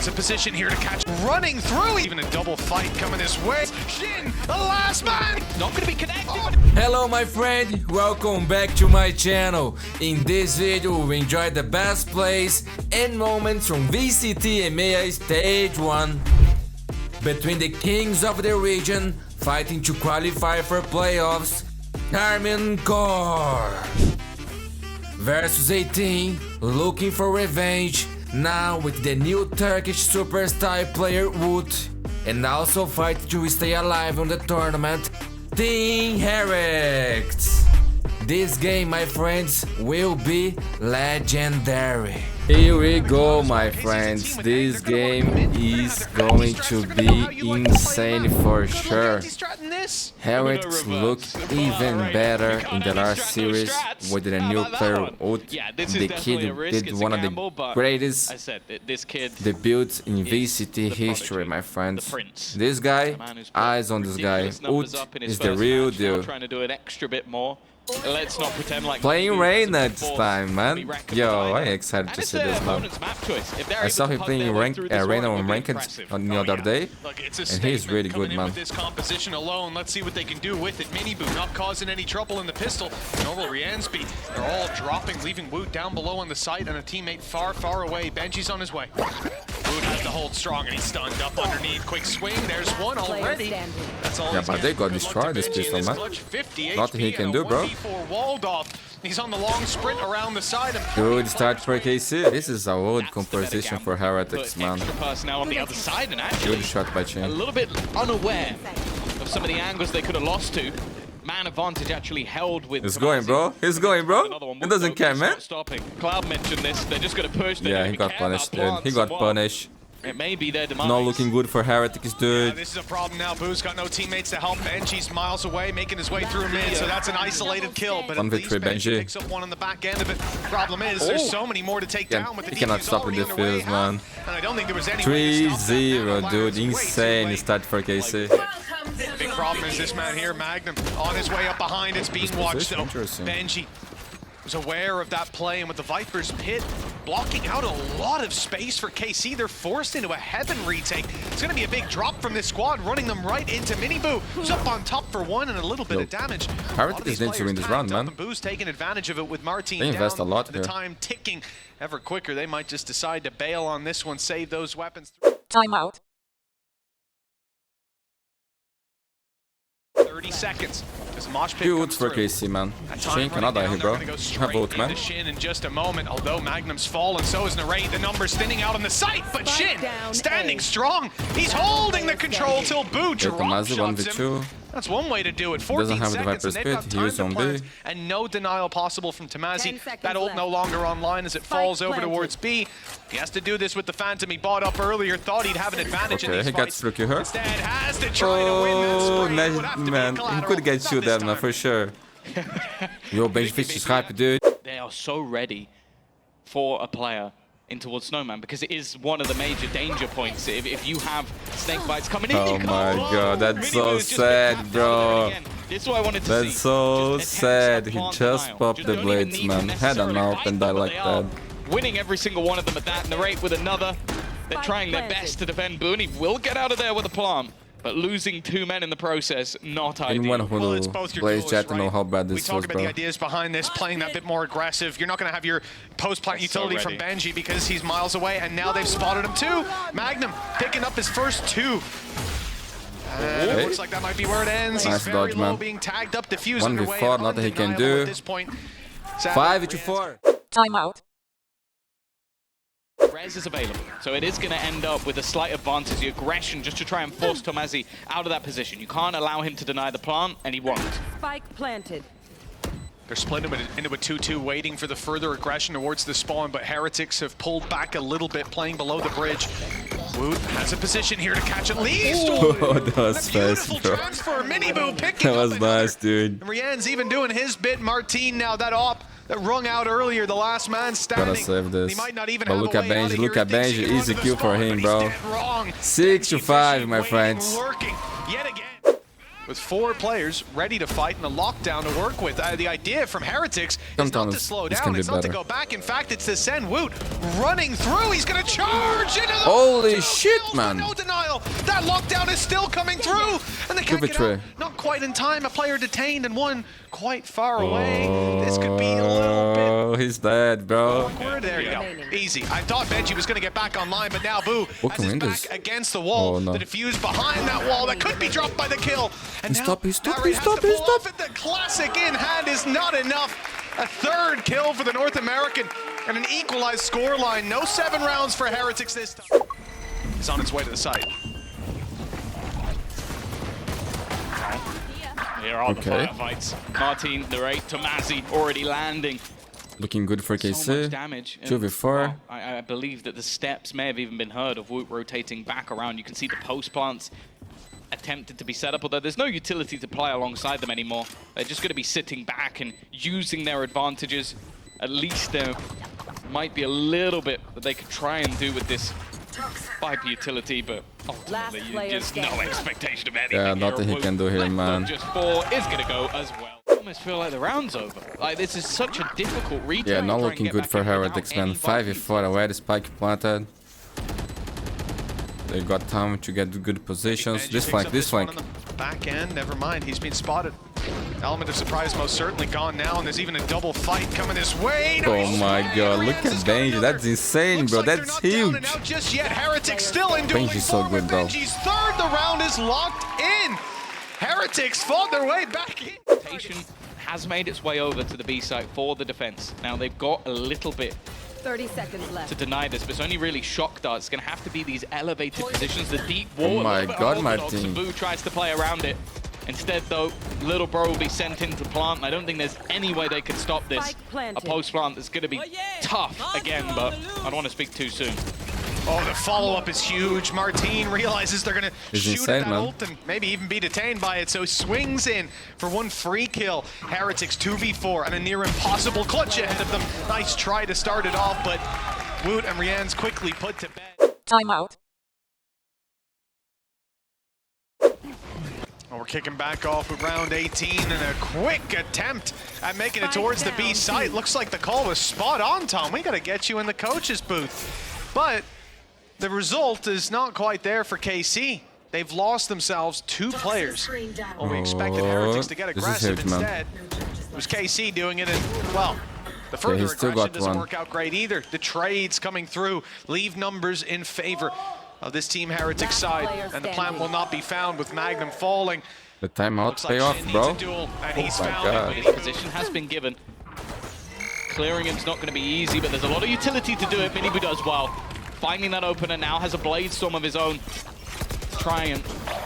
has a position here to catch. Running through, even a double fight coming this way. Shin, the last man, not going to be connected. Hello my friend, welcome back to my channel. In this video we enjoy the best plays and moments from VCT EMEA Stage 1 between the kings of the region fighting to qualify for playoffs, Karmine Corp versus 18 looking for revenge now with the new Turkish superstar player Wo0t, and also fight to stay alive on the tournament, Team Heretics. This game, my friends, will be legendary. Here we go, my friends. This game is going to be insane for sure. Heretics look even better in the last series with the new player Wo0t. The kid did one of the greatest debuts in VCT history, my friends. This guy, eyes on this guy. Wo0t is the real deal. Let's not pretend like playing Rain next time, man. Yo, I'm excited to see this man. I saw him playing Rain on Ranked on the other day, and he's really good, man. This composition alone, let's see what they can do with it. Miniboo not causing any trouble in the pistol. Normal Riansby, they're all dropping, leaving Wo0t down below on the site, and a teammate far, far away. Benji's on his way. Wo0t has to hold strong, and he's stunned up underneath. Quick swing, there's one already. That's all. Yeah, but they got destroyed this pistol, man. Nothing he can do, bro. He's on the long sprint around the side. Good start for KC. This is a old composition for Heretics, man. Personnel on the other side, and actually good shot by Chin. A little bit unaware of some of the angles they could have lost to. Man advantage actually held with. He's going, bro. He's going, bro. He doesn't care, man. Stopping. Cloud mentioned this. They're just going to push. Yeah, he got punished, dude. He got punished. It may be their demise. Not looking good for Heretics, dude. Yeah, this is a problem now. Boo's got no teammates to help. Benji's miles away, making his way through mid, so that's an isolated kill. But at least Benji picks up one on the back end of it. Problem is, there's so many more to take down with the he cannot stop the defuse, man. And I don't think there was any 3-0, dude. Insane start for KC. Big problem is this man here, Magnum, on his way up behind. It's being watched, though. Benji was aware of that play, and with the Viper's pit blocking out a lot of space for KC, they're forced into a heaven retake. It's going to be a big drop from this squad, running them right into Miniboo, who's up on top for one and a little bit of damage. Heretics need to win this round, man. Boo's taking advantage of it with Martin. They invest a lot here. The time ticking ever quicker. They might just decide to bail on this one, save those weapons. Timeout. 30 seconds. Good for KC, man. Shin cannot die here, bro. Have both, man. Shin in just a moment. Although Magnum's fallen, so is N4RRATE. The numbers thinning out on the site, but Shin standing strong. He's holding the control till Boo drop shots him. That's one way to do it. 14 doesn't have the Viper's seconds, pit. He used on B. And no denial possible from Tamazi. That ult no longer online as it falls over towards B. He has to do this with the Phantom he bought up earlier. Thought he'd have an advantage in these he fights. got Rookie hurt. Instead has to try to win that spree. Man, he could get you that, man, for sure. Yo, Benji Fish is hype, dude. They are so ready for a player in towards Snowman, because it is one of the major danger points. If you have snake bites coming in, oh my god, that's so sad, bro. This is what I wanted to see. That's so sad. He just popped the blades, man. Had an AWP and died like that. Winning every single one of them at that, and N4RRATE with another. They're trying their best to defend Boo, and he will get out of there with a plant. But losing 2 men in the process, not ideal. Anyone who plays Jet to know how bad this was, bro. We talk about the ideas behind this, playing that bit more aggressive. You're not going to have your post-plant utility from Benji because he's miles away, and now they've spotted him too. Magnum picking up his first 2. And looks like that might be where it ends. Nice He's very dodge, low, man. being tagged up, diffused 1v4, nothing he can do. 5v4. Timeout. Res is available, so it is going to end up with a slight advantage, the aggression, just to try and force Tamazi out of that position. You can't allow him to deny the plant, and he won't. Spike planted. They're split into a 2-2, waiting for the further aggression towards the spawn, but Heretics have pulled back a little bit, playing below the bridge. Wo0t has a position here to catch at least. Oh, that was fast, bro. Transfer. Miniboo picking that was nice, dude. Rian's even doing his bit. Martin now, that op that rung out earlier, the last man standing. Gotta save this. He might not even but have look a at way out Benji, of look here. at Benji. Easy kill for him, bro. 6-5, my friends. Working yet again. With 4 players ready to fight and a lockdown to work with. The idea from Heretics is not to slow down, it's not to go back. In fact, it's to send Wo0t running through. He's going to charge into the Holy shit, man. No denial. That lockdown is still coming through. And they can't get out. Not quite in time. A player detained and one quite far away. This could be a little bit... Oh, he's dead, bro. There you go. Easy. I thought Benji was going to get back online, but now Boo has his back against the wall. The defuse behind that wall that could be dropped by the kill. And now stop. The classic in hand is not enough. A third kill for the North American and an equalized scoreline. No 7 rounds for Heretics this time. He's on its way to the site. Here are the firefights. Martin, N4RRATE, Tomazi already landing. Looking good for KC. So much damage. 2v4. Well, I believe that the steps may have even been heard of Wo0t rotating back around. You can see the post plants attempted to be set up, although there's no utility to play alongside them anymore. They're just going to be sitting back and using their advantages. At least there might be a little bit that they could try and do with this Viper utility, but ultimately there's no expectation of anything. Yeah, nothing he can do here, man. Just 4 is going to go as well. I almost feel like the round's over. Like, this is such a difficult return. Yeah, not looking good for Heretics, man. 5v4 away, the spike planted. They got time to get good positions. This flank. Back end, never mind. He's been spotted. Element of surprise most certainly gone now, and there's even a double fight coming this way. Oh my god, look at Benji. That's insane, bro. That's huge. And out just yet. Heretics still in dueling Benji's so good, bro. Benji's third. The round is locked in. Heretics fought their way back in. Rotation has made its way over to the B site for the defense. Now they've got a little bit 30 seconds left to deny this, but it's only really shock darts. It's going to have to be these elevated positions, the deep wall. Oh my god, Martin. Boo tries to play around it. Instead, though, Little Bro will be sent into plant, and I don't think there's any way they could stop this. A post plant that's going to be tough again, but I don't want to speak too soon. Oh, the follow-up is huge. Martin realizes they're going to shoot at that ult and maybe even be detained by it, so swings in for one free kill. Heretics 2v4 and a near impossible clutch ahead of them. Nice try to start it off, but Wo0t and Rian's quickly put to bed. Timeout. Well, we're kicking back off with round 18 and a quick attempt at making it towards the B site. Looks like the call was spot on, Tom. We got to get you in the coach's booth. But the result is not quite there for KC. They've lost themselves 2 players. Well, we expected Heretics to get aggressive. Instead, it was KC doing it, and, well, the further aggression doesn't work out great either. The trades coming through leave numbers in favor of this Team Heretics side, and the plant will not be found with Magnum falling. The timeout pay off, bro. Oh my god. His position has been given. Clearing him's not going to be easy, but there's a lot of utility to do it. Minibu does well. Finding that opener now, has a blade storm of his own. Try and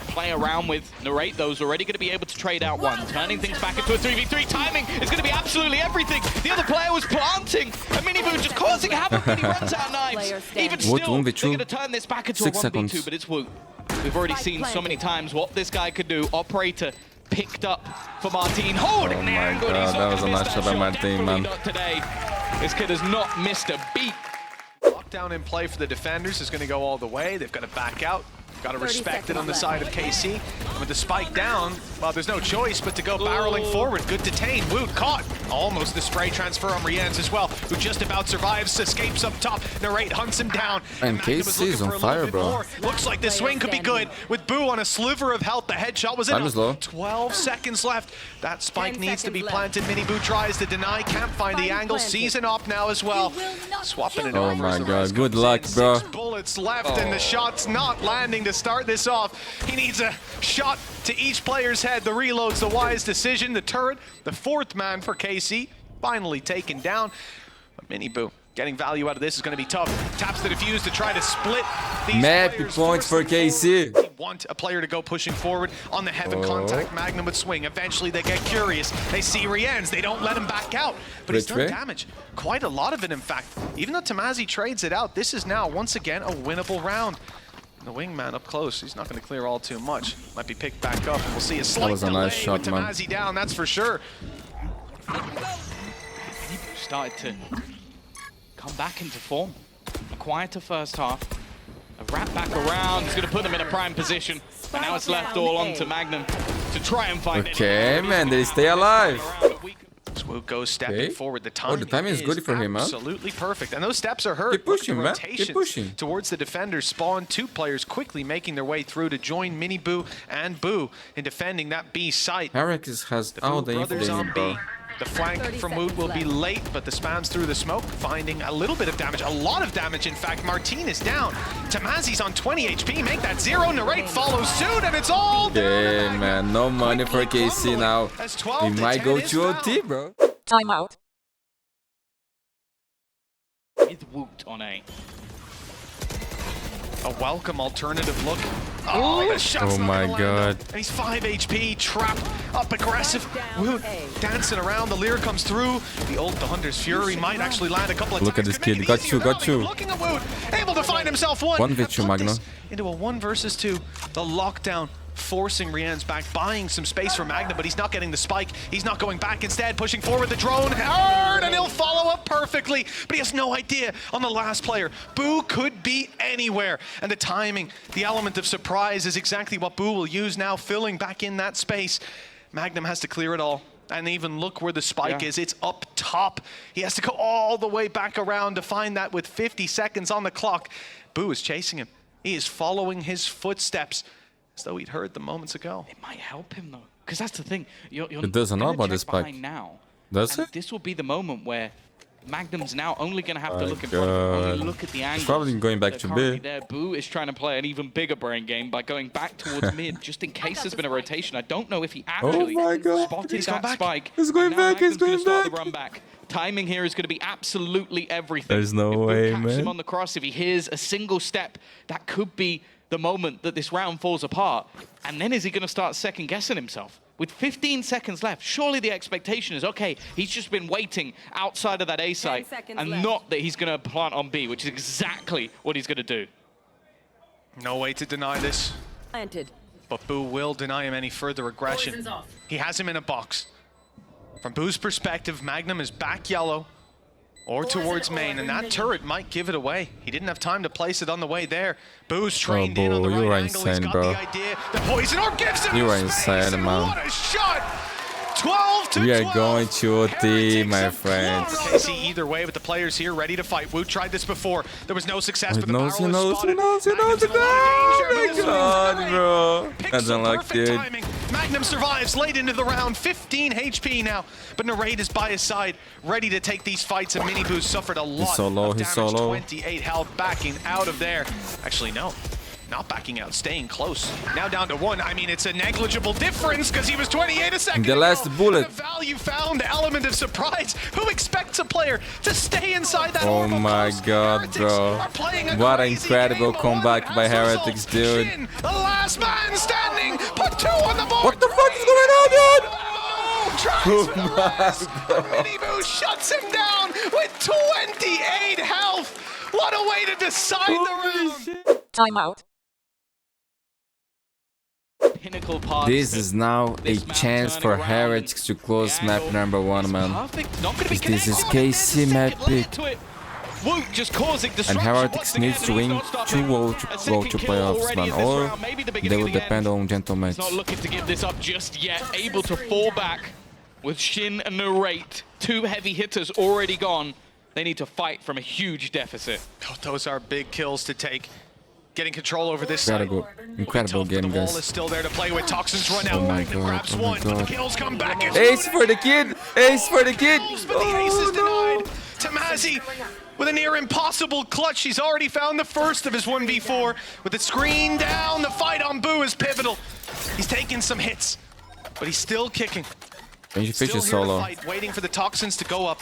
play around with N4RRATE, though, is already going to be able to trade out one. Turning things back into a 3v3. Timing is going to be absolutely everything. The other player was planting, and Minibu just causing havoc when he runs out knives. Even still, they're going to turn this back into a 1v2, but it's Wo0t. We've already seen so many times what this guy could do. Operator picked up for Martin. Holding the angle. God, that was a nice shot by Martin, man. Today. This kid has not missed a beat. Lockdown in play for the defenders is going to go all the way. They've got to back out. Got to respect it on the side of KC. And with the spike down, well, there's no choice but to go barreling forward. Good detain. Wo0t caught. Almost the spray transfer on Rian's as well, who just about survives, escapes up top. N4RRATE hunts him down. And KC is on fire, bro. Looks like this swing could be good. With Boo on a sliver of health, the headshot was in. 12 seconds left. That spike needs to be planted. Minibu tries to deny, can't find the angle. Season off now as well. Swapping it over. Oh my god, good luck, bro. 6 bullets left, and the shot's not landing to start this off. He needs a shot to each player's head. The reload's the wise decision. The turret, the 4th man for KC, finally taken down. But Minibu getting value out of this is going to be tough. Taps the defuse to try to split these players. Points for KC. They want a player to go pushing forward on the heaven contact. Magnum would swing. Eventually they get curious. They see Rian's. They don't let him back out. But he's done damage. Quite a lot of it, in fact. Even though Tomazi trades it out, this is now, once again, a winnable round. The wingman up close, he's not going to clear all too much. Might be picked back up, and we'll see a slight delay with Tomazi down, that's for sure. Started to come back into form. A quieter first half. A wrap back around, he's going to put them in a prime position. And now it's left all on to Magnum to try and find it. Okay, man, they stay alive. Wo0t goes stepping forward. The timing is good for him, huh? Absolutely perfect. And those steps are hurt. Keep pushing, man. Rotations Keep pushing. towards the defenders spawn. Two players quickly making their way through to join Mini Boo and Boo in defending that B site. Heretics has all the Brothers on information, B. bro. The flank from Wo0t will be late, but the spams through the smoke, finding a little bit of damage, a lot of damage, in fact. Martin is down. Tamazi's on 20 HP, make that 0. N4RRATE follows suit, and it's all down. Yeah, man, no money for KC now. We might go to OT, bro. Timeout. With Wo0t on A. A welcome alternative look. Oh, the shot's not my gonna God. land up. And he's 5 HP, trapped, up aggressive. Wo0t dancing around, the Lear comes through. The ult, the Hunter's Fury might actually land a couple of Look at times. this Could make kid, it got easier. you, got Now you. Looking at Wo0t, able to find himself one. One with you, Put Magno. this into a 1 versus 2. The lockdown forcing Rian's back, buying some space for Magna, but he's not getting the spike. He's not going back, instead pushing forward the drone hard, and he'll follow up perfectly, but he has no idea on the last player. Boo could be anywhere, and the timing, the element of surprise is exactly what Boo will use now, filling back in that space. Magnum has to clear it all. And even look where the spike is, it's up top. He has to go all the way back around to find that with 50 seconds on the clock. Boo is chasing him. He is following his footsteps, as though he'd heard them moments ago. It might help him though, because that's the thing. You're It doesn't know gonna about check this spike. behind now. Does And it? this will be the moment where Magnum's now only going to have to My look in front of him, only God. look at the angle. probably going back to B. There. Boo is trying to play an even bigger brain game by going back towards mid, just in case there's been a rotation. I don't know if he actually my God. spotted He's gone that back. spike. He's going And now back, he's Magnum's going gonna start back. the run back. Timing here is going to be absolutely everything. There's no if Boo way, catches him man. on the cross, if he hears a single step, that could be the moment that this round falls apart. And then is he going to start second guessing himself? With 15 seconds left, surely the expectation is, okay, he's just been waiting outside of that A site, seconds and left. not that he's going to plant on B, which is exactly what he's going to do. No way to deny this, Planted. but Boo will deny him any further aggression. He has him in a box. From Boo's perspective, Magnum is back yellow or towards main, and that turret might give it away. He didn't have time to place it on the way there. Boo's trained in on the Boo, you right are angle. He's insane, got bro. the idea. The poison orb gives him You are space, insane, and man. what a shot! 12 to We are 12. going to OT, Heretics my have friends. clung on. KC either way, with the players here ready to fight. Wo0t tried this before. There was no success, but the barrel was spotted. Magnum's in a lot of danger, but Oh my this God, one's bro. great. Picks That's some unlucky, perfect dude. timing. Magnum survives late into the round, 15 HP now, but N4RRATE is by his side, ready to take these fights, and Mini Boo suffered a lot so low, of he's damage, so low. 28 health, backing out of there. Actually, no. Not backing out, staying close. Now down to 1. I mean, it's a negligible difference because he was 28 a second The ago. last bullet. The value found, the element of surprise. Who expects a player to stay inside that Oh orbital my post? God, Heretics bro. are playing a What an crazy incredible game, but comeback one by has Heretics, results. dude. Shin, the last man standing, put 2 on the board. What the fuck is going on, dude? Oh, tries for the last. Mini Boo shuts him down with 28 health. What a way to decide the round. Timeout. Pinnacle path. This is now a This map chance for turning around. Heretics to close The map angle number 1, is man. perfect. Not gonna be This is connected. KC There's a map second layer pick. to it. Wo0t just causing And disruption Heretics once needs again, to win he's not stopping. 2 Wo0t A go second to kill playoffs, already man. in this Or round, maybe the they beginning will of the depend end. on gentle He's mates. not looking to give this up just yet. Able to fall back with Shin and N4RRATE. 2 heavy hitters already gone. They need to fight from a huge deficit. Oh, those are big kills to take. Getting control over this side. Incredible Tough, but game, the wall guys. is still there to play with. Toxins run out. Oh my Magnum God, grabs oh my one, but the God. kills come back. It's Ace Wo0t. for the kid! Ace for the kid! But the ace is Oh, no. denied. Tamazi with a near impossible clutch. He's already found the first of his 1v4. With the screen down, the fight on Boo is pivotal. He's taking some hits, but he's still kicking. Benji Fish Still is here to solo. fight, waiting for the toxins to go up.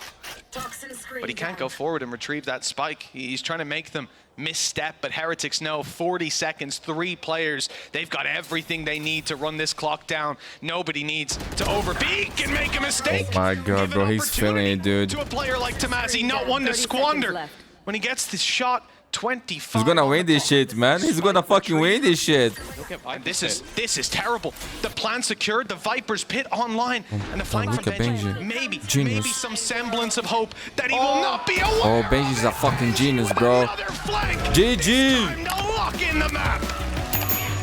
But he can't go forward and retrieve that spike. He's trying to make them misstep, but Heretics know 40 seconds, 3 players. They've got everything they need to run this clock down. Nobody needs to overpeak and make a mistake. Oh my God, Give an bro, he's feeling it, opportunity dude. To a player like Tamazi, not one to 30 seconds squander. left. When he gets this shot, 25. He's gonna win this shit, man. He's gonna fucking win this shit. And this is terrible. The plan secured, the Viper's pit online, and the flank look from at Benji. Benji. Maybe Genius. some semblance of hope that he will not be a Oh, Benji's a fucking genius, bro. Another flank. GG! Time to lock in the map.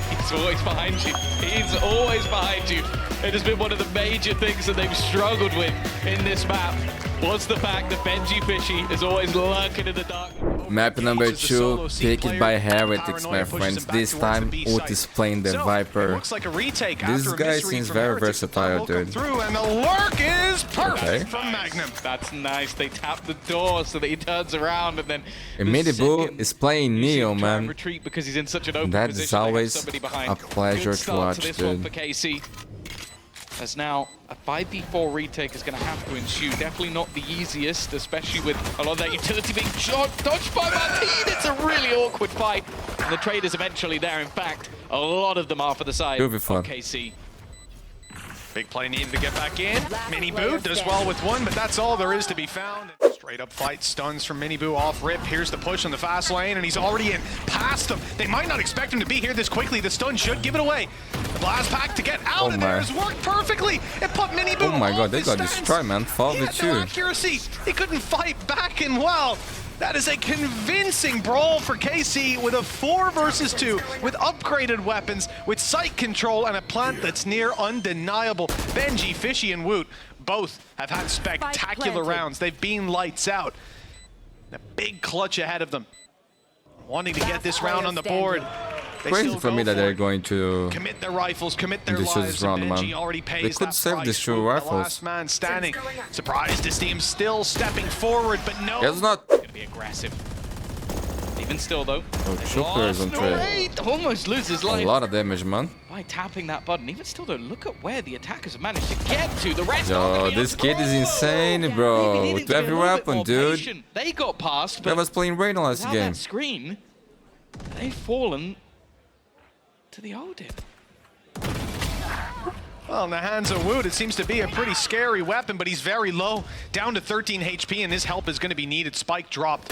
He's always behind you. He's always behind you. It has been one of the major things that they've struggled with in this map, was the fact that Benji Fishy is always lurking in the dark. Map number 2, picked by Heretics, my friends. This time, Wo0t is playing the Viper. Looks like a retake This after a guy misread seems from very Heretics. versatile, dude. Through, and the lurk is perfect Okay. from Magnum. That's nice. They tap the door so that he turns around, and then And Miniboo is playing Neo, man. retreat because he's in such an open That is position. They have always somebody behind. a pleasure Good to start watch, to this one dude. for KC. As now a 5v4 retake is going to have to ensue. Definitely not the easiest, especially with a lot of that utility being dodged by Martin. It's a really awkward fight. And the trade is eventually there. In fact, a lot of them are for the side It'll be of fun. KC. Big play needed to get back in. Miniboo does well with one, but that's all there is to be found. Straight up fight, stuns from Miniboo off rip. Here's the push on the fast lane, and he's already in past them. They might not expect him to be here this quickly. The stun should give it away. The blast pack to get out of there has worked perfectly. It put Miniboo Oh my off god, they his got stance. destroyed, man. He had no 4v2. accuracy. He couldn't fight back, and well, that is a convincing brawl for KC with a 4 versus 2, with upgraded weapons, with sight control, and a plant that's near undeniable. Benji, Fishy, and Wo0t both have had spectacular rounds. They've been lights out. A big clutch ahead of them. Wanting to get this round on the board. They Crazy still for go me that for they're it. going to Commit their rifles, commit their This is lives, round, and Benji man. already pays They could that save price. these 2 Wo0t, rifles. the last man standing. Surprised to see him still stepping forward, but no. It's not. Going to be aggressive. Even still, though. Oh, Joker is on trade. N4RRATE almost loses A life lot of damage, man. by tapping that button. Even still, though, look at where the attackers have managed to get to. The rest Yo, are this kid is insane, bro. Needing With to be a every little bit weapon, more dude. patient. They got past, I but was playing Rain last without game. that screen, they've fallen to the Odin. Well, in the hands of Wo0t, it seems to be a pretty scary weapon, but he's very low, down to 13 HP, and his help is going to be needed. Spike dropped,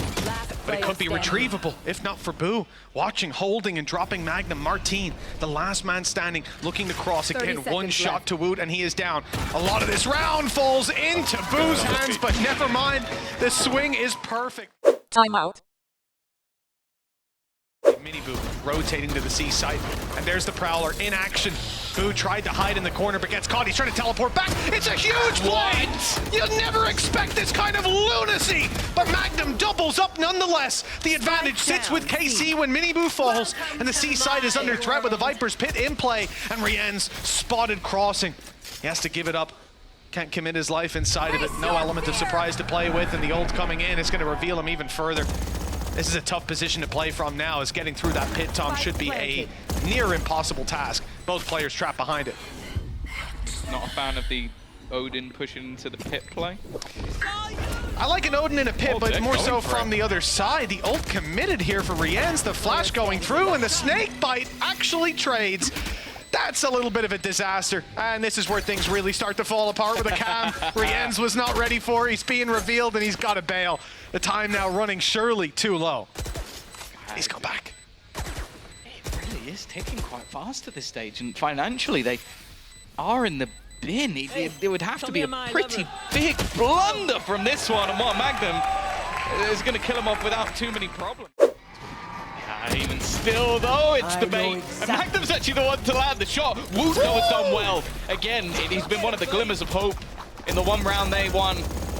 but it could be retrievable, if not for Boo. Watching, holding, and dropping Magnum. Martin, the last man standing, looking to cross again. One shot to Wo0t, and he is down. A lot of this round falls into Boo's hands, but never mind. The swing is perfect. Timeout. Miniboo rotating to the C site, and there's the Prowler in action. Boo tried to hide in the corner, but gets caught. He's trying to teleport back. It's a huge play! You'd never expect this kind of lunacy, but Magnum doubles up nonetheless. The advantage sits with KC when Miniboo falls, and the C site is under threat with the Viper's Pit in play, and Rien's spotted crossing. He has to give it up. Can't commit his life inside of it. No element of surprise to play with, and the ult coming in is going to reveal him even further. This is a tough position to play from now, as getting through that pit, Tom, should be a near impossible task. Both players trapped behind it. Not a fan of the Odin pushing into the pit play. I like an Odin in a pit, Oh, but they're more going so for from it. the other side. The ult committed here for Rien's, the flash going through, and the snake bite actually trades. That's a little bit of a disaster, and this is where things really start to fall apart with a cam. Rien's was not ready for. He's being revealed, and he's got to bail. The time now running surely too low. He's come back. It really is ticking quite fast at this stage, and financially they are in the bin. It would have to be a pretty big blunder from this one, and what Magnum is going to kill him off without too many problems. Even still, though, it's the bait. And Magnum's actually the one to land the shot. Wo0t, though, has done well. Again, he's been one of the glimmers of hope in the one round they won.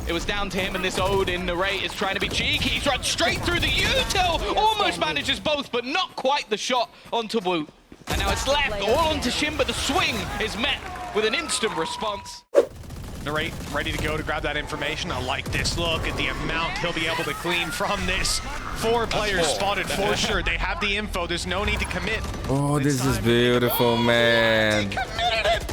It was down to him, and this Odin, N4RRATE, is trying to be cheeky. He's run straight through the util. Almost manages both, but not quite the shot onto Wo0t. And now it's left all onto Shin, but the swing is met with an instant response. N4RRATE ready to go to grab that information. I like this. Look at the amount he'll be able to glean from this. 4 players spotted for sure. They have the info. There's no need to commit. Oh, this is beautiful, man. He committed it.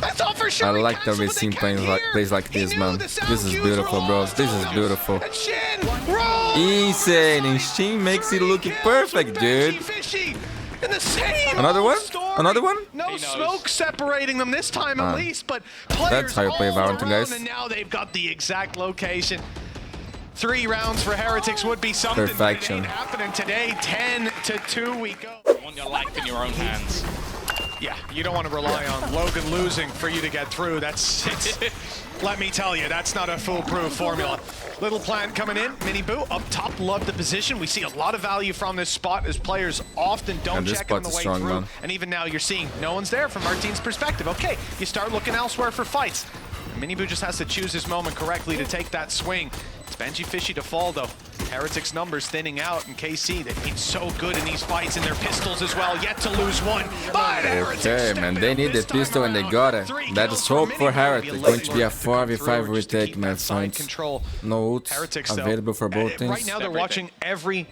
I thought for sure I he like that canceled, we've but they seen can't plays like hear. this, He knew man. the sound This is cues were beautiful, all bros. This is off. beautiful. And Shin rolls. Insane, and Steam makes it look perfect, dude. Fishy. In the same Another one? story. Another one? No He knows. smoke separating them this time at least, but players That's how you play all Valorant, around, guys. and now they've got the exact location. 3 rounds for Heretics would be something. Perfection. But it ain't happening today. 10-2 we go. You want your life in your own hands. Yeah, you don't want to rely on Logan losing for you to get through. Let me tell you, that's not a foolproof formula. Little plant coming in, Mini Boo up top, love the position. We see a lot of value from this spot as players often don't check on the way through. Man. And even now you're seeing no one's there from our team's perspective. Okay, you start looking elsewhere for fights. Mini Boo just has to choose his moment correctly to take that swing. It's Benji fishy to fall though. Heretics numbers thinning out, and KC, they've been so good in these fights, and their pistols as well, yet to lose one. But okay, man, they need the pistol and they got it. That is hope for Heretics. Going to be a 4v5 retake, my friends. No ult available for both teams. Right now they're watching every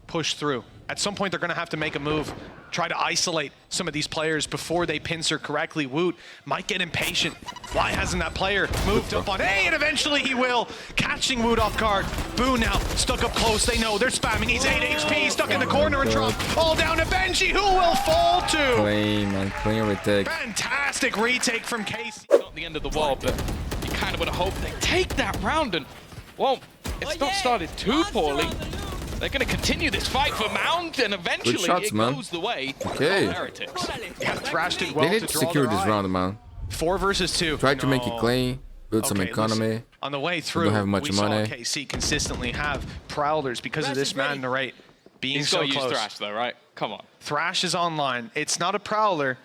push through. At some point they're going to have to make a move, try to isolate some of these players before they pincer correctly. Wo0t might get impatient. Why hasn't that player moved up on A? And eventually he will, catching Wo0t off guard. Boo now stuck up close. They know they're spamming. He's 8 HP, stuck in the corner and drop. All down to Benji, who will fall to. Clean, man, clean retake. Fantastic retake from KC. Not the end of the world, but you kind of would have hoped they take that round, and well, it's not started too poorly. They're going to continue this fight for Mount, and eventually shots, it man. Goes the way of Okay. Heretics. Yeah, thrashed it well. They need to secure this round, man. 4 versus 2. Try to make it clean, build some economy. Listen, on the way through, don't have much we money. saw KC consistently have Prowlers because of this man, N4RRATE, being He's so got to close. use Thrash though, right? Come on. Thrash is online. It's not a Prowler,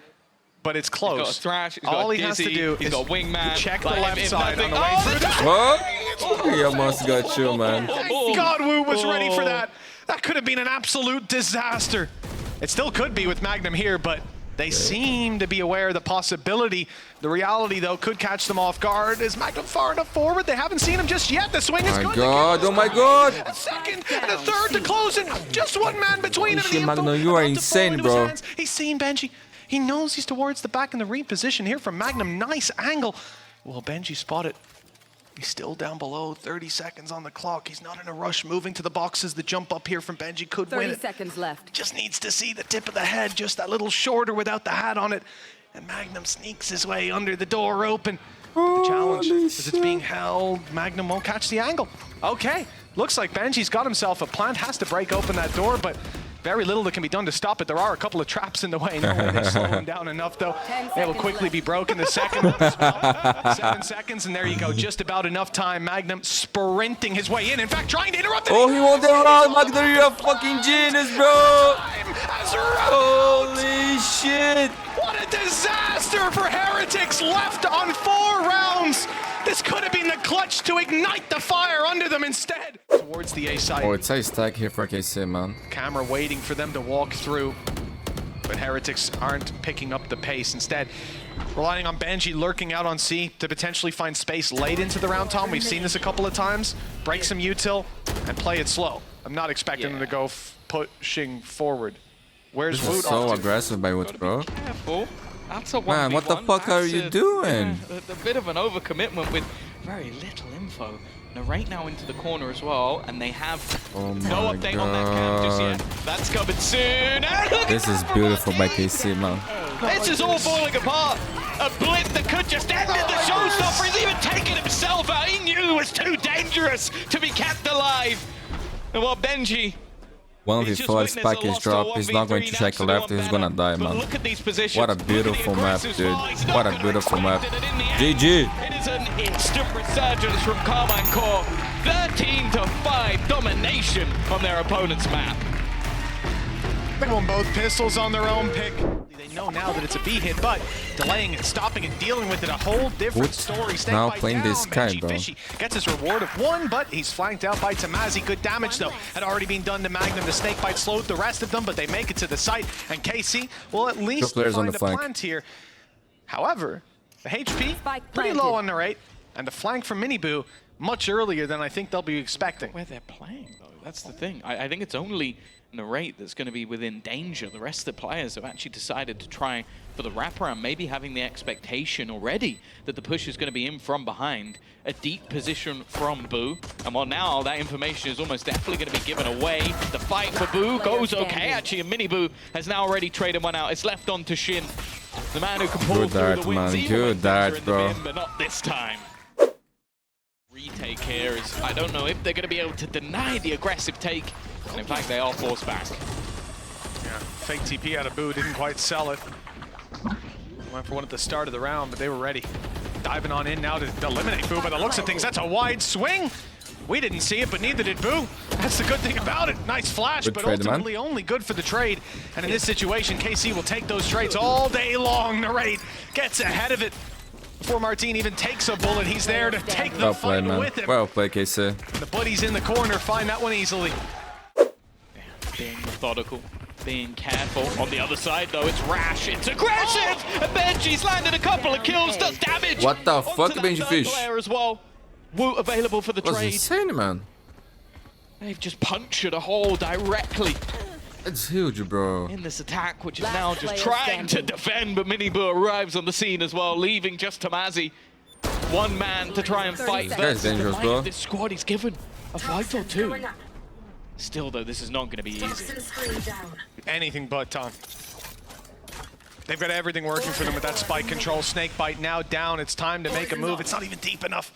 but it's close. He's got a Thrash, he's All got he has to Dizzy, do he's is got Wingman, check the like, left if side on nothing- the way through. What? He almost got you, man. Thank God Wo0t was ready for that. That could have been an absolute disaster. It still could be with Magnum here, but they seem to be aware of the possibility. The reality, though, could catch them off guard. Is Magnum far enough forward? They haven't seen him just yet. The swing is good. Oh my God. A second and a third to close it. Just one man between them. Shit, Magnum, you are insane, bro. He's seen Benji. He knows he's towards the back in the reposition here from Magnum. Nice angle. Well, Benji spotted. He's still down below, 30 seconds on the clock. He's not in a rush, moving to the boxes. The jump up here from Benji could win 30 it. seconds left. Just needs to see the tip of the head, just that little shorter without the hat on it. And Magnum sneaks his way under the door open. The challenge is it's being held. Magnum won't catch the angle. Okay, looks like Benji's got himself a plant, has to break open that door, but very little that can be done to stop it. There are a couple of traps in the way. No way they slow him down enough, though. It will quickly be broken. The second one as well. 7 seconds, and there you go. Just about enough time. Magnum sprinting his way in. In fact, trying to interrupt it. Oh, he won the round, Magnum. You're a fucking genius, bro. Holy shit. What a disaster for Heretics, left on 4 rounds. This could have been the clutch to ignite the fire under them instead. Towards the A side. Oh, it's a stack here for KC, man. Camera waiting for them to walk through. But Heretics aren't picking up the pace. Instead, relying on Benji lurking out on C to potentially find space late into the round, Tom. We've seen this a couple of times. Break some util and play it slow. I'm not expecting them to go pushing forward. Where's This is Wo0t so off to? aggressive by Wo0t, bro. Careful. That's a 1v1. Man, what the fuck are you doing? A bit of an overcommitment with very little info. N4RRATE now into the corner as well, and they have Oh no my update on that camp just yet. God. That's coming soon. And look This at is that beautiful from by KC, man. This is all falling apart. A blitz that could just end it. The showstopper. He's even taken himself out. He knew it was too dangerous to be kept alive. And what Benji... 1v4 spike is dropped. He's not going to check left. He's gonna die, man. Look at these positions. What a beautiful map, dude. What a beautiful map. GG. It is an instant resurgence from Karmine Corp. 13-5 domination on their opponent's map. They won both pistols on their own pick. They know now that it's a B hit, but delaying it, stopping it, dealing with it, a whole different story. Snake now bite playing down. this guy, Benji bro. Fishy gets his reward of 1, but he's flanked out by Tamazi. Good damage, though, had already been done to Magnum. The snake bite slowed the rest of them, but they make it to the site, and KC will at least players on find the a flank. plant here. However, the HP Spike pretty planted. low on N4RRATE, and the flank from Mini Boo much earlier than I think they'll be expecting. Where they're playing, though, that's the thing. I think it's only N4RRATE that's going to be within danger. The rest of the players have actually decided to try for the wraparound, maybe having the expectation already that the push is going to be in from behind. A deep position from Boo. And well, now that information is almost definitely going to be given away. The fight for Boo goes okay. Actually, Mini Boo has now already traded one out. It's left on to Shin. The man who can pull Good through dart, the wins, man. even Good when things dart, are in the bro. bin, but not this time. Retake here is, I don't know if they're going to be able to deny the aggressive take. And in fact, they are forced back. Yeah, fake TP out of Boo, didn't quite sell it. Went for one at the start of the round, but they were ready. Diving on in now to eliminate Boo. By the looks of things, that's a wide swing. We didn't see it, but neither did Boo. That's the good thing about it. Nice flash, Good but trade, ultimately only good for the trade. And in this situation, KC will take those trades all day long. N4RRATE gets ahead of it. Before Martin even takes a bullet, he's there to take the Well fight played, man. with him. Well played, KC. The buddies in the corner find that one easily. Being methodical, being careful. On the other side, though, it's rash, it's aggressive! And Benji's landed a couple of kills, does damage! What the onto fuck, that Benji third Fish? player as well. Wo0t available for the That was trade. insane, man. They've just punctured a hole directly It's huge, bro. in this attack, which is now just trying to defend, but Miniboo arrives on the scene as well, leaving just Tamazi. One man to try and fight This guy's versus the dangerous, might bro. of this squad. He's given a fight or two. Still, though, this is not going to be easy. Anything but, Tom. They've got everything working for them with that spike control. Snake bite now down. It's time to make a move. It's not even deep enough.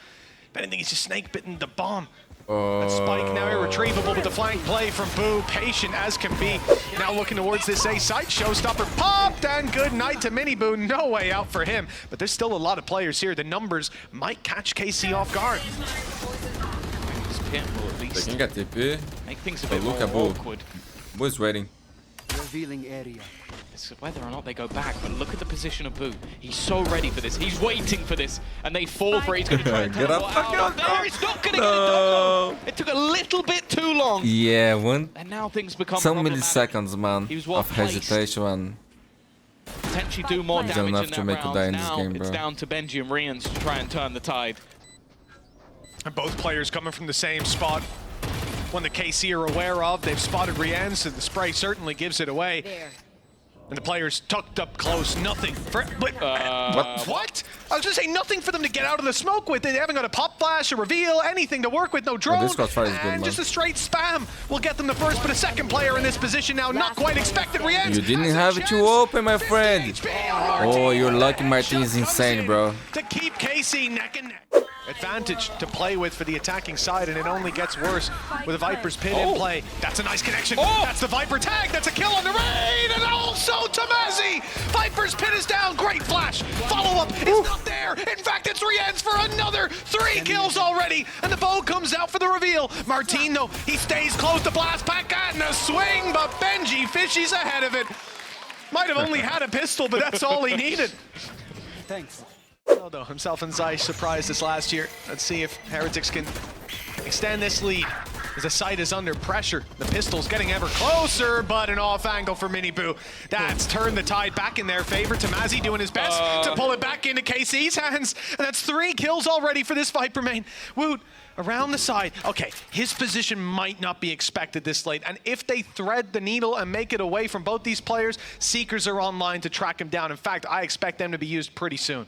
If anything, he's just snake bitten the bomb. That spike now irretrievable with the flank play from Boo. Patient as can be. Now looking towards this A site. Showstopper popped and good night to Miniboo. No way out for him. But there's still a lot of players here. The numbers might catch KC off guard. This pin will at They least can get TP. make things a But bit look more at Boo. awkward. Boo's waiting. Revealing area. It's whether or not they go back, but look at the position of Boo. He's so ready for this. He's waiting for this, and they fall for it. He's going to try and Get up, teleport out fuck of up. there. He's not going to get it done, though. It took a little bit too long, Yeah, one. and now things become Some problematic. milliseconds, man, He was well of placed. hesitation, man. Potentially do more You don't damage have in to that make a round. die in this Now game, it's bro. down to Benji and Rians to try and turn the tide. And both players coming from the same spot. One that KC are aware of. They've spotted Rian, so the spray certainly gives it away. And the players tucked up close. Nothing. What? I was just saying nothing for them to get out of the smoke with. They haven't got a pop flash, a reveal, anything to work with. No drone. this crossfire is good, and man. just a straight spam will get them the first, but a second player in this position now. Not quite expected. Rian. You didn't have it too open, my friend. Oh, you're lucky. Martin's insane, bro. To keep KC neck and neck. Advantage to play with for the attacking side, and it only gets worse with a Viper's pit in play. That's a nice connection. That's the Viper tag. That's a kill on the raid, and also Tamazi. Viper's pit is down. Great flash. Follow-up is not there. In fact, it's Rian's for another 3 kills already, and the bow comes out for the reveal. Martin, though, he stays close to blast back and a swing, but Benji Fishy's ahead of it. Might have only had a pistol, but that's all he needed. Thanks. Although himself and Zeiss surprised us last year. Let's see if Heretics can extend this lead as the site is under pressure. The pistol's getting ever closer, but an off angle for Miniboo. That's turned the tide back in their favor. Tamazi doing his best to pull it back into KC's hands. And that's 3 kills already for this Viper main. Wo0t around the side. Okay, his position might not be expected this late. And if they thread the needle and make it away from both these players, Seekers are online to track him down. In fact, I expect them to be used pretty soon.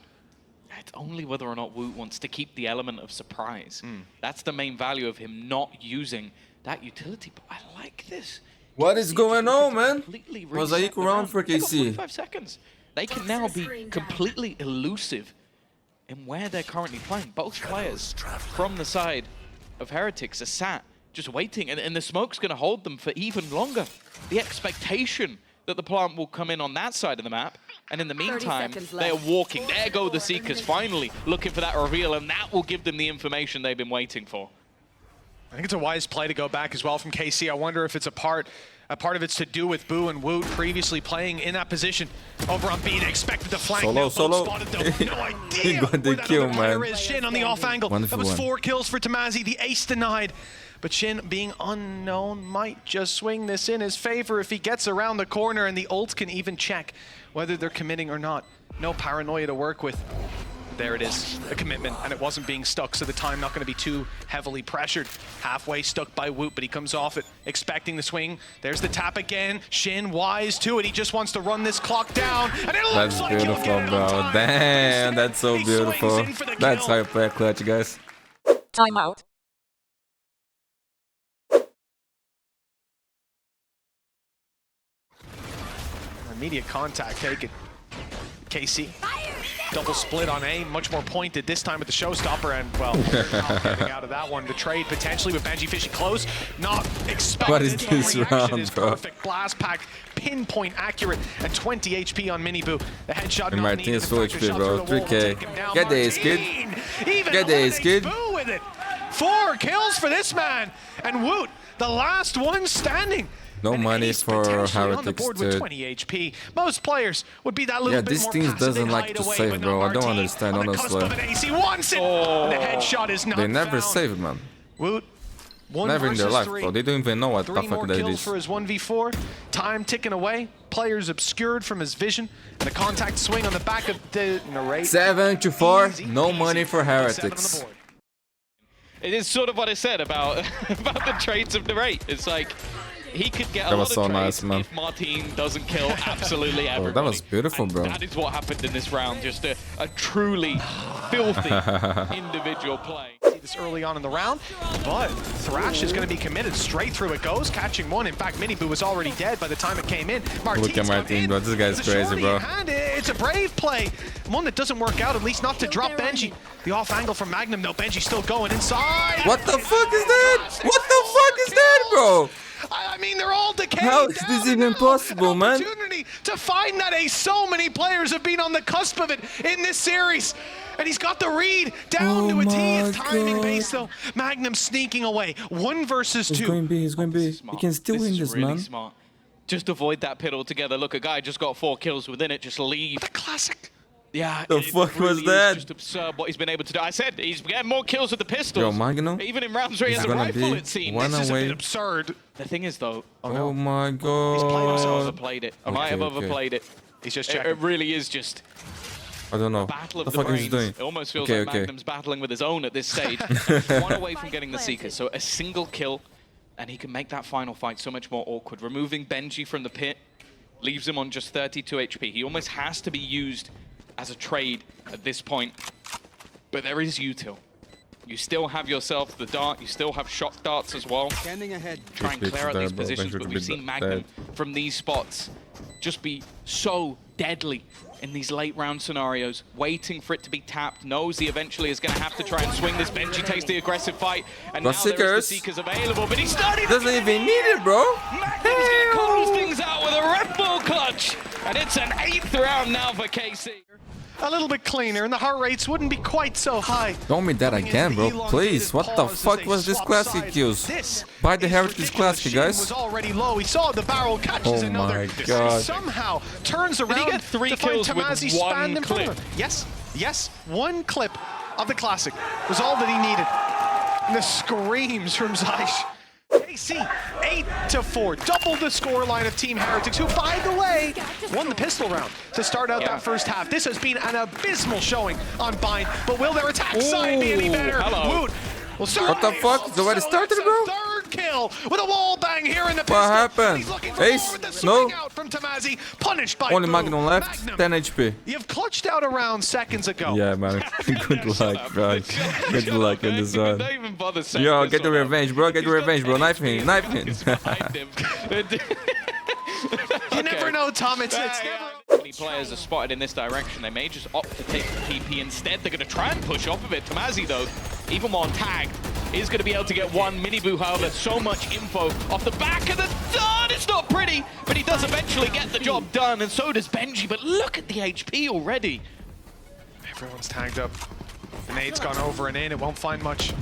It's only whether or not Wo0t wants to keep the element of surprise. That's the main value of him not using that utility. But I like this. What is going on, man? Completely Was a reset equal the round for They got KC. 45 seconds. They can now be completely elusive in where they're currently playing. Both players from the side of Heretics are sat just waiting, and the smoke's going to hold them for even longer. The expectation that the plant will come in on that side of the map, and in the meantime, they're walking. There go the Seekers, finally looking for that reveal, and that will give them the information they've been waiting for. I think it's a wise play to go back as well from KC. I wonder if it's a part of it's to do with Boo and Wo0t previously playing in that position over on B. They expected the flank. Solo, Now solo. Spotted, though. No idea He got the where that kill, other player man. is. Shin on the off angle. Wonderful That was one. 4 kills for Tamazi. The ace denied. But Shin, being unknown, might just swing this in his favor if he gets around the corner, and the ult can even check whether they're committing or not. No paranoia to work with. There it is, a commitment, and it wasn't being stuck, so the time not going to be too heavily pressured. Halfway stuck by Wo0t, but he comes off it, expecting the swing. There's the tap again. Shin wise to it. He just wants to run this clock down, and it looks That's like he'll beautiful, get it on bro. time. Damn, Instead, that's so he swings beautiful. in for the That's kill. how you play a clutch, guys. Timeout. Immediate contact taken. KC double split on A, much more pointed this time with the showstopper, and well, not getting out of that one. The trade potentially with Benji fishing close, not expected. What is this round, is bro? perfect. Blast pack, pinpoint accurate, and 20 HP on Miniboo. The headshot And not Martin needed. is full In fact, HP, a shot bro. through the wall will 3K. take him down. Get the ace, kid. Even Get the ace, eliminates kid. Boo with it. 4 kills for this man, and Wo0t, the last one standing. No An money ace for potentially on the Heretics board with to... 20 HP. Most players would be that little Yeah, bit this more team passive, doesn't they'd like hide to away, save, but bro. no, I don't Martin understand, on the cusp honestly. of an ace. He wants it. And the headshot is not They never found. save, man. Wo0t, one Never in their versus life, three. bro. They don't even know what the 3 fuck more that kills is. for his 1v4. Time ticking away. Players obscured from his vision. And the contact swing on the back of the N4RRATE. 7-4. Easy No peasy. money for 7 on the Heretics. board. It is sort of what I said about about the trades of N4RRATE. It's like he could get a That lot was of so trades nice, man. if Martin doesn't kill absolutely everybody. Oh, that was beautiful, And bro. that is what happened in this round. Just a truly filthy individual play. See this early on in the round, but Thrash is going to be committed. Straight through it goes, catching one. In fact, Miniboo was already dead by the time it came in. Look at Martin, bro. This guy's crazy, bro. It's a brave play. One that doesn't work out, at least not to drop Benji. The off angle from Magnum, though. Benji still going inside. What the fuck is that? What the fuck is that, bro? I mean, they're all decayed. How is this even possible, man? Opportunity to find that ace. So many players have been on the cusp of it in this series. And he's got the read down to a T. It's timing based, though. Magnum sneaking away. 1 versus 2. He's going B, he's going B. He can still win is this, really man. Smart. Just avoid that pit altogether. Look, a guy just got 4 kills within it. Just leave. The classic. Yeah, The it fuck really was is that? just absurd what he's been able to do. I said he's getting more kills with the pistols. Yo, Magnum, even in rounds where he he's has a gonna rifle, be it seems. one This is a away. bit absurd. The thing is, though, Oh my He's played himself. god. overplayed it. I might have Okay, okay. overplayed it. He's just It checking. really is just I don't know. battle of The the fuck is brains. he doing? It almost feels Okay, like okay. Magnum's battling with his own at this stage. 1 away from getting the Seekers, so a single kill, and he can make that final fight so much more awkward. Removing Benji from the pit leaves him on just 32 HP. He almost has to be used as a trade at this point. But there is util. You still have yourself the dart, you still have shock darts as well. Scanning ahead. Try and This clear out bitch these there, bro. positions, Benji but could we've be seen dead. Magnum from these spots just be so deadly in these late round scenarios, waiting for it to be tapped, knows he eventually is going to have to try and swing this. Benji takes the aggressive fight, and Got now there is the Seekers. Seekers available, but he's starting Doesn't even need it, bro. Magnum's going to close things out with a Red Bull clutch, and it's an 8th round now for KC. A little bit cleaner, and the heart rates wouldn't be quite so high. Don't me that Coming again, into the bro. Please. elongated What the pause as fuck they was this swap classic sides. kills? This Buy the is Heretics ridiculous. classic, Shin guys. was already low. He saw the barrel, catches Oh another. my God. Somehow turns around he get 3 to find kills with Tamazi one spanned in front of clip? him. Yes, yes, 1 clip of the classic was all that he needed. And the screams from Zysh. KC 8-4, double the scoreline of Team Heretics, who, by the way, won the pistol round to start out that first half. This has been an abysmal showing on Bind, but will their attack side be any better? Hello. Wo0t will start. What the fuck? It's already started, bro? Third kill with a wall bang here in the pistol. What happened? He's looking for Ace? more with the swing No? out from Tamazi, punished by Only Boo. Magnum left. 10 HP. You've clutched out a round seconds ago. Yeah, man. Good luck, bro. Good luck in this one. Don't even bother saying Yo, this get the one out. revenge, bro. Get the He's got revenge, bro. Knife 8 him. Knife him. behind him. You never know, Tom. It's never. Many players are spotted in this direction. They may just opt to take the TP instead. They're going to try and push off of it. Tamazi, though, even while tagged, is going to be able to get one. Miniboo, however, so much info off the back of the dart. It's not pretty, but he does eventually get the job done, and so does Benji. But look at the HP already. Everyone's tagged up. Nade's gone over and in. It won't find much.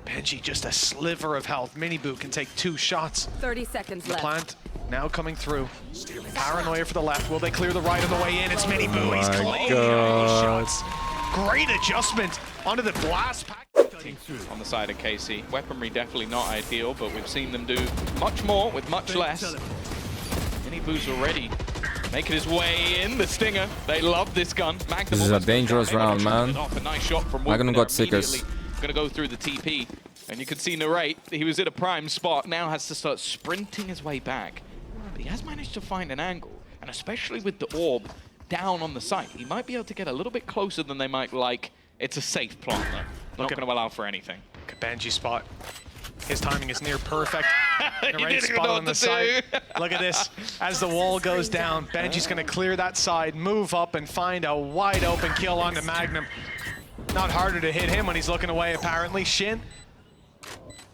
Benji, just a sliver of health. Miniboo can take 2 shots. 30 seconds The left. plant now coming through. Paranoia for the left. Will they clear the right on the way in? It's Miniboo. He's My clean. God. Shots. Great adjustment onto the blast pack. On the side of KC. Weaponry definitely not ideal, but we've seen them do much more with much less. Miniboo's already making his way in. The Stinger. They love this gun. Magnum This is a almost dangerous able to round, trim it man. off. A nice shot from Magnum Wo0t got Seekers. immediately. Going to go through the TP. And you can see N4RRATE, he was in a prime spot, now has to start sprinting his way back. But he has managed to find an angle, and especially with the orb down on the site, he might be able to get a little bit closer than they might like. It's a safe plant, though. Not going to allow for anything. Benji spot. His timing is near perfect. The He right didn't even spot know on the what to side. do. Look at this. As the wall goes down, Benji's going to clear that side, move up, and find a wide open kill onto Magnum. Not harder to hit him when he's looking away, apparently. Shin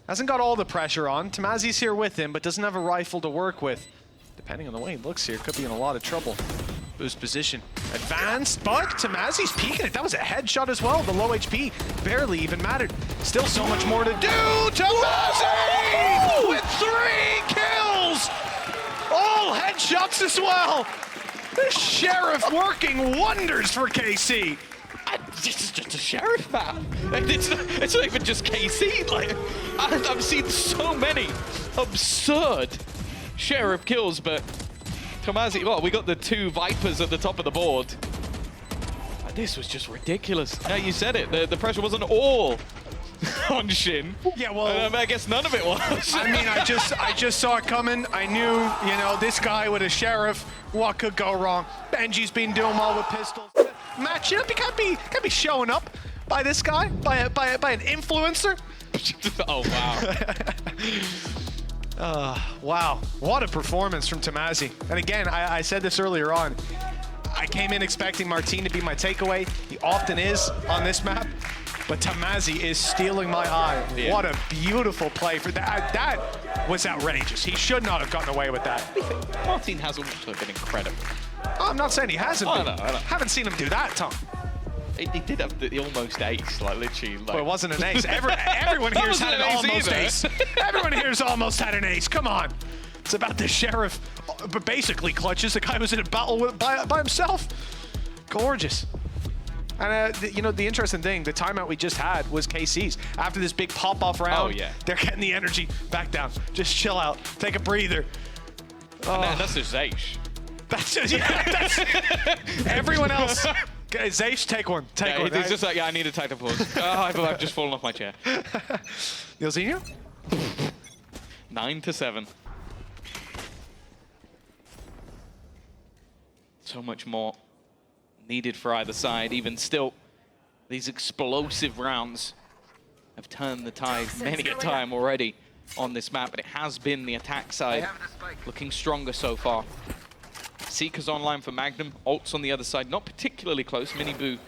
hasn't got all the pressure on. Tamazi's here with him, but doesn't have a rifle to work with. Depending on the way he looks here, could be in a lot of trouble. Boost position. Advanced, but Tamazi's peeking it. That was a headshot as well. The low HP barely even mattered. Still so much more to do. Tamazi with 3 kills. All headshots as well. The Sheriff working wonders for KC. It's just a Sheriff map. It's not even just KC. Like, I've seen so many absurd Sheriff kills, but Tamazi, well, we got the 2 Vipers at the top of the board. This was just ridiculous. Now you said it, the pressure wasn't all on Shin. Yeah, well, I guess none of it was. I mean, I just saw it coming. I knew, you know, this guy with a Sheriff, what could go wrong? Benji's been doing well with pistols. Matching up, you can't be showing up by this guy, by an influencer. Oh, wow. Wow, what a performance from Tamazi. And again, I said this earlier on, I came in expecting Martin to be my takeaway. He often is on this map, but Tamazi is stealing my eye. Yeah. What a beautiful play for that. That was outrageous. He should not have gotten away with that. Martin has also been incredible. Oh, I'm not saying he hasn't been. I know. Haven't seen him do that, Tom. He did have the almost ace, like literally. Like, Well, it wasn't an ace. Everyone here's wasn't had an an ace almost either. ace. Everyone here's almost had an ace. Come on. It's about the Sheriff, but basically clutches. The guy was in a battle by himself. Gorgeous. And you know, the interesting thing, the timeout we just had was KC's. After this big pop-off round, Oh, yeah. they're getting the energy back down. Just chill out. Take a breather. and that's just Zaysh. That's just, yeah, that's everyone else. Okay, Zaysh, take one. Take one. He's just like, yeah, I need a tighter pause. I've just fallen off my chair. Yelzinho? 9-7. So much more needed for either side. Even still, these explosive rounds have turned the tide many a time already on this map, but it has been the attack side looking stronger so far. Seeker's online for Magnum, ult's on the other side, not particularly close. Miniboo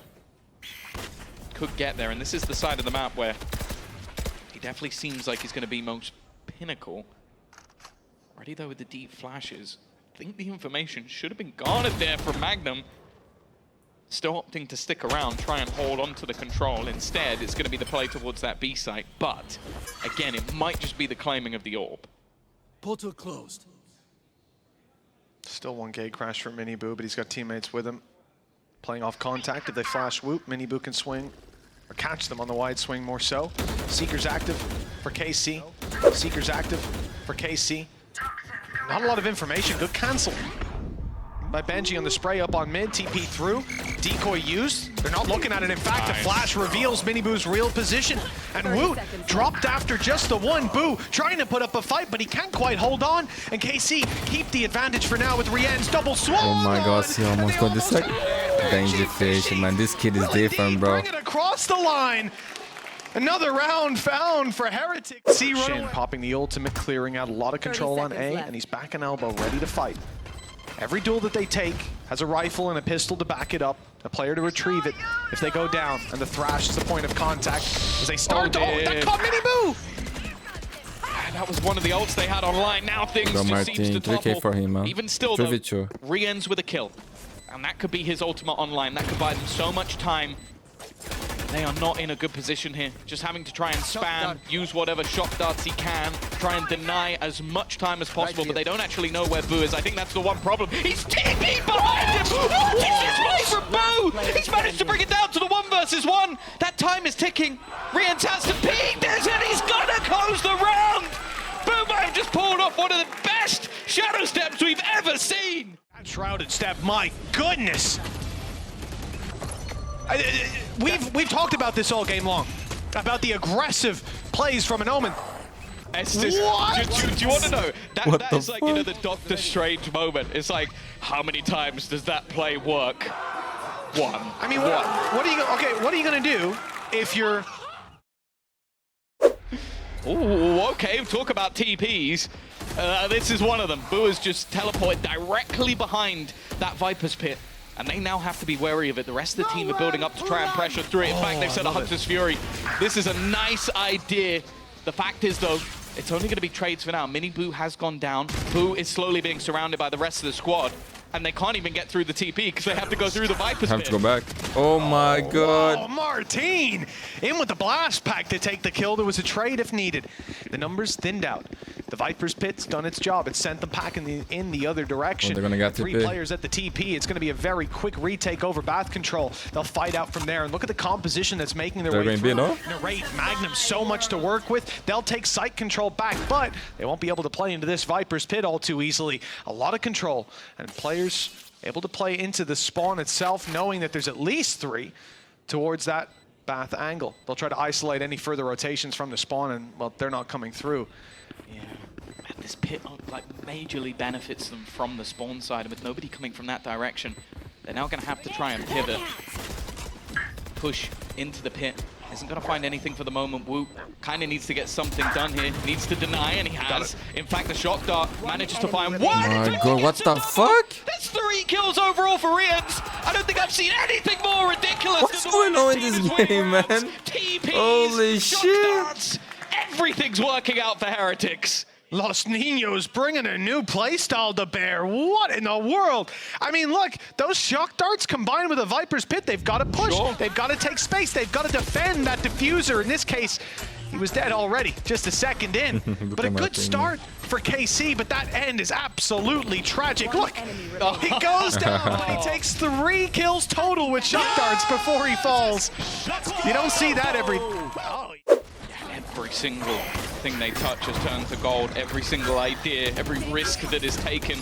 could get there, and this is the side of the map where he definitely seems like he's going to be most pinnacle. Ready though with the deep flashes. I think the information should have been garnered there from Magnum. Still opting to stick around, try and hold on to the control. Instead, it's going to be the play towards that B site, but again, it might just be the claiming of the orb. Portal closed. Still one gate crash for Miniboo, but he's got teammates with him. Playing off contact. If they flash whoop, Miniboo can swing, or catch them on the wide swing more so. Seeker's active for KC. Seeker's active for KC. Not a lot of information. Good cancel by Benji on the spray up on mid. TP through. Decoy used. They're not looking at it. In fact, Nice. the flash reveals Miniboo's real position. And Wo0t dropped after just the one. Boo trying to put up a fight, but he can't quite hold on. And KC keep the advantage for now with Rien's double swan. Oh my god, he almost got this like danger fish, man. This kid is different, bro. Bring it across the line. Another round found for Heretics. Shin popping the ultimate, clearing out a lot of control on A, and he's back and elbow, ready to fight. Every duel that they take has a rifle and a pistol to back it up, a player to retrieve it if they go down, and the thrash is the point of contact as they start. Oh, that caught Miniboo! That was one of the ults they had online. Now things Go just seems to Martin, 3K topple. for him, man. Even still, though, Triviccio. re-ends with a kill. And that could be his ultimate online. That could buy them so much time. They are not in a good position here. Just having to try and spam, use whatever shot darts he can, try and deny as much time as possible, but they don't actually know where Boo is. I think that's the one problem. He's TP behind him! What is this play from Boo? He's managed to bring it down to the 1 versus 1. That time is ticking. Rian has to peek this, and he's gonna close the round! Boo might have just pulled off one of the best shadow steps we've ever seen! That shrouded step, my goodness! We've talked about this all game long, about the aggressive plays from an Omen. It's just, What? Do you want to know? What That the is like, you know, the Doctor Strange moment. It's like, how many times does that play work? One. I mean, what are you gonna do if you're Ooh, okay, talk about TPs. This is one of them. Boo has just teleported directly behind that Viper's pit. And they now have to be wary of it. The rest of the team are building up to try and pressure through it. In fact, they've set a Hunter's Fury. This is a nice idea. The fact is, though, it's only going to be trades for now. Mini Boo has gone down. Boo is slowly being surrounded by the rest of the squad. And they can't even get through the TP because they have to go through the Viper's Have pit. to go back. Oh my god. Oh, Martine in with the blast pack to take the kill. There was a trade if needed. The numbers thinned out. The Viper's pit's done its job. It sent them back in the other direction. they're gonna get 3 TP. players at the TP. It's going to be a very quick retake over Bath Control. They'll fight out from there. And look at the composition that's making their They're way going B, through. no? N4RRATE, Magnum, so much to work with. They'll take site control back, but they won't be able to play into this Viper's pit all too easily. A lot of control, and players able to play into the spawn itself, knowing that there's at least 3 towards that Bath angle. They'll try to isolate any further rotations from the spawn, and, well, they're not coming through. Yeah. This pit like majorly benefits them from the spawn side, and with nobody coming from that direction, they're now going to have to try and pivot. Push into the pit. Isn't going to find anything for the moment. Wo0t kind of needs to get something done here. Needs to deny, and he has. In fact, the shock dart manages to find one. Oh my god, what the fuck? That's 3 kills overall for Riot. I don't think I've seen anything more ridiculous. What's than the going way on in teams this win game, rounds. man? TPs, Holy shock shit. darts, everything's working out for Heretics. Los Niños bringing a new playstyle to bear. What in the world? I mean, look, those shock darts combined with a Viper's pit, they've got to push. Sure. They've got to take space. They've got to defend that diffuser. In this case, he was dead already, just a second in. But a good start for KC, but that end is absolutely tragic. Look, he goes down, but he takes 3 kills total with shock darts before he falls. You don't see that every... Every single thing they touch has turned to gold. Every single idea, every risk that is taken.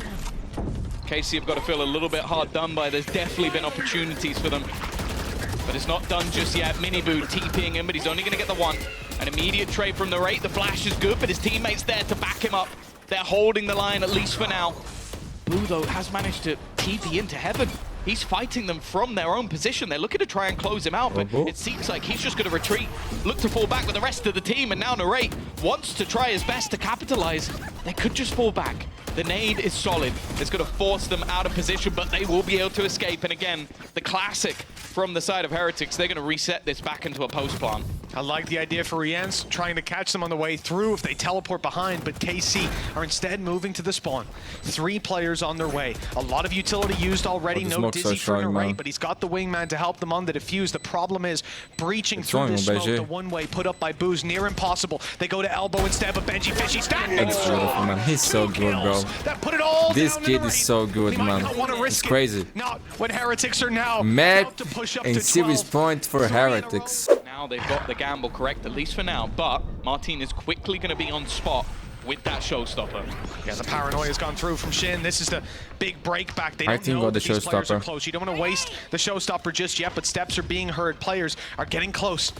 KC have got to feel a little bit hard done by. There's definitely been opportunities for them, but it's not done just yet. Mini Boo TPing him, but he's only going to get the 1. An immediate trade from the Rate. The flash is good, but his teammates there to back him up. They're holding the line, at least for now. Boo, though, has managed to TP into heaven. He's fighting them from their own position. They're looking to try and close him out, but it seems like he's just going to retreat, look to fall back with the rest of the team, and now N4RRATE wants to try his best to capitalize. They could just fall back. The nade is solid. It's going to force them out of position, but they will be able to escape. And again, the classic from the side of Heretics, they're going to reset this back into a post plant. I like the idea for Rien's trying to catch them on the way through if they teleport behind, but KC are instead moving to the spawn. 3 players on their way. A lot of utility used already. No Dizzy for N4RRATE, but he's got the wingman to help them on the defuse. The problem is breaching through the smoke. The one-way put up by Boo's near impossible. They go to elbow instead, but Benji Fishy standing. That's beautiful, man. He's so good, bro. That put it all This down kid is so good, man. It's crazy. Not when Heretics are now Mad to push up and to serious 12. point for Heretics. Now they've got the gamble correct, at least for now, but Martine is quickly going to be on spot with that showstopper. Yeah, the paranoia's gone through from Shin. This is the big break back. They I don't think know got the these players are showstopper. close. You don't want to waste the showstopper just yet, but steps are being heard. Players are getting close.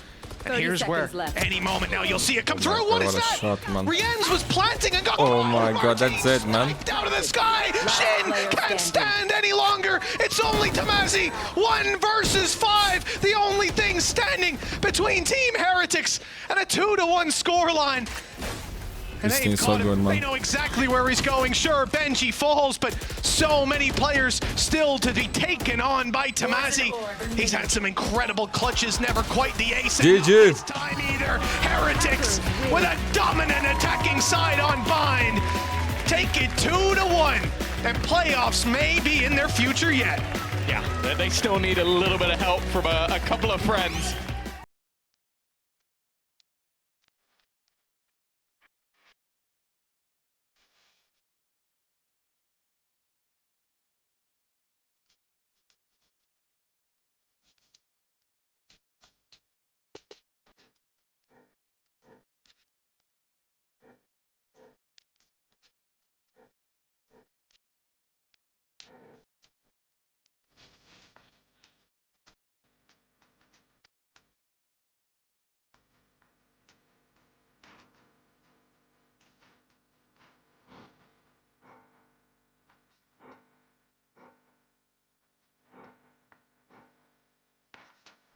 And here's where, any moment now, you'll see it come through. What is what a that? shot, man. Rien's was planting and got Oh my god, that's it, man. down to the sky. Shin can't stand any longer. It's only Tamazi. 1 versus 5. The only thing standing between Team Heretics and a 2-1 scoreline. And This they've team's so got him. good, man. They know exactly where he's going. Sure, Benji falls, but so many players still to be taken on by Tamazi. He's had some incredible clutches, never quite the ace. And not GG. this time either. Heretics with a dominant attacking side on Bind. Take it 2-1, and playoffs may be in their future yet. Yeah, they still need a little bit of help from a couple of friends.